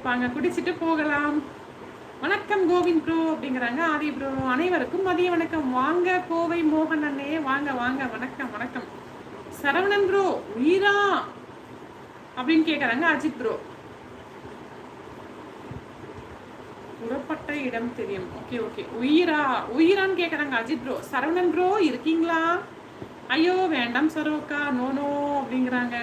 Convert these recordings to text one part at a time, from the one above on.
கொடுப்பாங்க, குடிச்சிட்டு போகலாம். வணக்கம் கோவிந்த் ப்ரோ அப்படிங்கிறாங்க. ஆதி ப்ரோ அனைவருக்கும் மதிய வணக்கம். வாங்க கோவை மோகன் அண்ணே, வாங்க வாங்க. வணக்கம் வணக்கம். சரவணன் ப்ரோ உயிரா அப்படின்னு கேட்குறாங்க அஜித் ப்ரோ. புறப்பட்ட இடம் தெரியும். Okay okay. உயிரா உயிரான்னு கேட்குறாங்க அஜித் ப்ரோ. சரவணன் ப்ரோ இருக்கீங்களா? ஐயோ வேண்டாம் சரோக்கா, நோ நோ அப்படிங்கிறாங்க.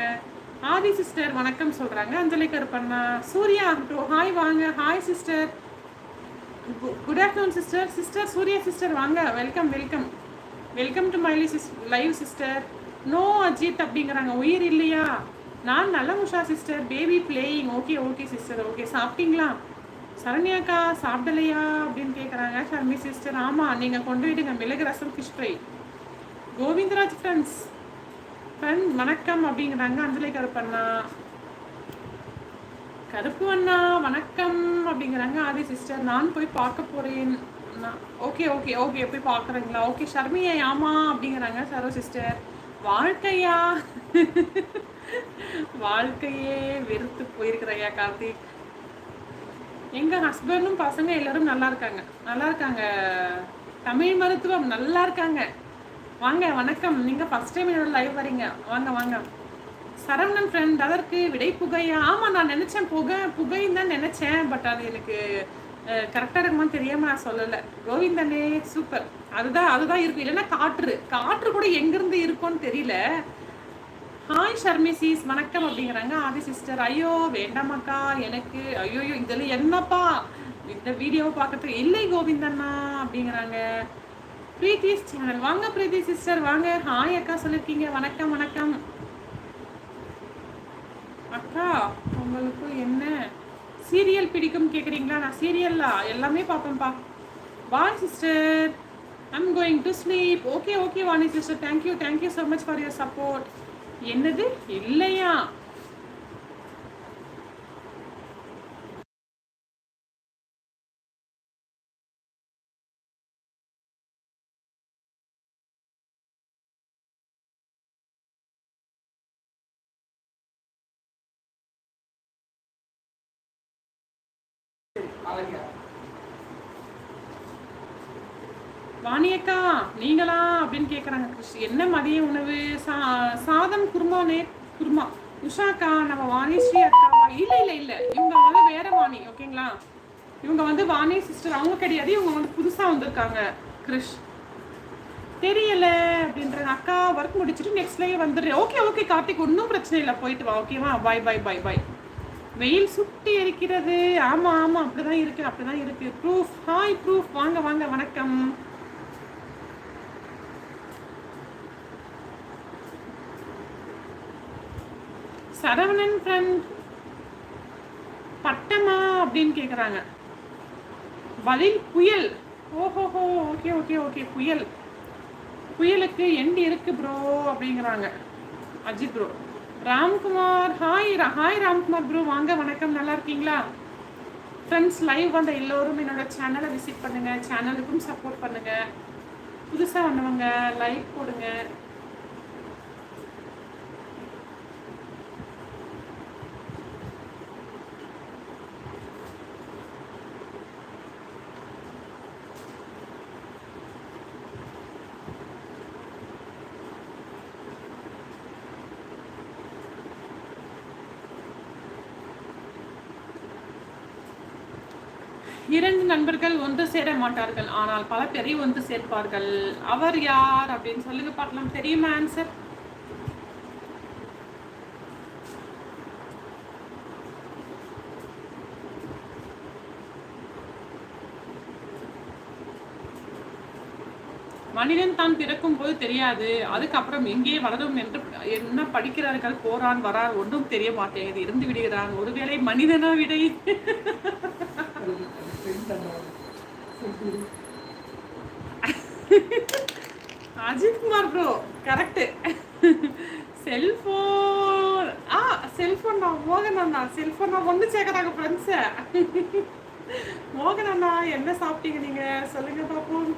ஆதி சிஸ்டர் வணக்கம் சொல்கிறாங்க. அஞ்சலி கருப்பண்ணா. சூர்யா ப்ரோ ஹாய், வாங்க. Hi sister, good afternoon sister. Sister Surya sister வாங்க. Welcome welcome welcome to my live sister. No Ajith அப்படிங்கிறாங்க. உயிர் இல்லையா? நான் நல்ல Usha sister, baby playing. Okay okay sister, okay. சாப்பிட்டீங்களா? சரண்யாக்கா சாப்பிடலையா அப்படின்னு கேட்குறாங்க. ஷர்மி சிஸ்டர் ஆமாம், நீங்கள் கொண்டு போயிடுங்க மிளகு ரசம் ஃபிஷ் ஃப்ரை. கோவிந்தராஜ் ஃப்ரெண்ட்ஸ் வணக்கம் அப்படிங்கிறாங்க. அஞ்சலி கருப்பண்ணா. கருப்பு அண்ணா வணக்கம் அப்படிங்கிறாங்க. ஆதி சிஸ்டர் நான் போய் பார்க்க போகிறேன். ஓகே ஓகே ஓகே, போய் பார்க்குறீங்களா? ஓகே. ஷர்மியா ஆமாம் அப்படிங்கிறாங்க. சரோ சிஸ்டர் வாழ்க்கையா வாழ்க்கையே வெறுத்து போயிருக்கிறையா கார்த்திக். எங்கள் ஹஸ்பண்டும் பசங்க எல்லோரும் நல்லா இருக்காங்க, நல்லா இருக்காங்க. தமிழ் மருத்துவம் நல்லா இருக்காங்க. வாங்க வணக்கம். நீங்கள் ஃபஸ்ட் டைம் என்னோட லைவ் வரீங்க, வாங்க வாங்க. சரவணன் ஃப்ரெண்ட் அதற்கு விடை புகையா? ஆமாம், நான் நினச்சேன் புகைன்னு தான் நினச்சேன். பட் அது எனக்கு கரெக்டாக இருக்குமான்னு தெரியாமல் நான் சொல்லலை. கோவிந்தனே சூப்பர். அதுதான் இருக்கும். இல்லைன்னா காற்று கூட எங்கேருந்து இருக்கும்னு தெரியல. ஹாய் ஷர்மி சீஸ் வணக்கம் அப்படிங்கிறாங்க. ஆதி சிஸ்டர் ஐயோ வேண்டாமாக்கா எனக்கு, ஐயோ இதில் என்னப்பா இந்த வீடியோவை பார்க்கறதுக்கு இல்லை கோவிந்தண்ணா அப்படிங்கிறாங்க. பிரீத்திஸ் சேனல் வாங்க. பிரீத்தி சிஸ்டர் வாங்க. ஹாய் அக்கா சொல்லியிருக்கீங்க. வணக்கம் வணக்கம் அக்கா. உங்களுக்கு என்ன சீரியல் பிடிக்கும் கேட்குறீங்களா? நான் சீரியல்லா எல்லாமே பார்ப்பேன்ப்பா. Bye sister, I'm going to sleep. Okay okay Vani sister, thank you so much for your support. என்னது இல்லையா? வாணியக்கா நீங்களா அப்படின்னு கேட்குறாங்க. என்ன மதிய உணவு? சாதம் குருமா. உஷாக்கா நம்ம வாணிஸ்ரீ அக்காவா? இல்லை இவங்க வந்து வேற வாணி. ஓகேங்களா, இவங்க வந்து வாணி சிஸ்டர் அவங்க கிடையாது. இவங்க வந்து புதுசாக வந்திருக்காங்க. கிருஷ் தெரியல அப்படின்றாங்க. அக்கா ஒர்க் முடிச்சுட்டு நெக்ஸ்ட் லைவ் வந்துடுறேன். ஓகே கார்த்திக், ஒன்றும் பிரச்சனை இல்லை, போயிட்டு வா. ஓகேவா, பாய். வெயில் சுட்டி இருக்கிறது. ஆமாம் அப்படிதான் இருக்கு. ப்ரூஃப் ஹாய் ப்ரூஃப் வாங்க வணக்கம். சரவணன் ஃப்ரெண்ட் பட்டமா அப்படின்னு கேட்குறாங்க. பதில் புயல். ஓஹோஹோ ஓகே புயலுக்கு எண்டு இருக்கு ப்ரோ அப்படிங்கிறாங்க Ajith bro. Ramkumar hi Ramkumar bro வாங்க வணக்கம். நல்லா இருக்கீங்களா ஃப்ரெண்ட்ஸ்? லைவ் வந்த எல்லோரும் என்னோட சேனலை விசிட் பண்ணுங்கள், சேனலுக்கும் சப்போர்ட் பண்ணுங்கள். புதுசாக வந்தவங்க லைக் போடுங்க. இரண்டு நண்பர்கள் ஒன்று சேர மாட்டார்கள், ஆனால் பல பேரை ஒன்று சேர்ப்பார்கள். அவர் யார் அப்படின்னு சொல்லுங்க பார்க்கலாம். தெரியுமா ஆன்சர்? மனிதன் தான் பிறக்கும் போது தெரியாது, அதுக்கப்புறம் எங்கே வளரும் என்று என்ன படிக்கிறார்கள், போறான் வரான் ஒன்றும் தெரிய மாட்டேங்குது, இருந்து விடுகிறான். ஒருவேளை மனிதனா விடை? Ajithkumar bro correct. Cellphone cellphone தான் மோகன் அண்ணா. செல்போன் தான் ஒன்று சேர்க்குறாங்க ஃப்ரெண்ட்ஸை. மோகன் அண்ணா என்ன சாப்பிட்டீங்க நீங்க சொல்லுங்க பார்ப்போம்.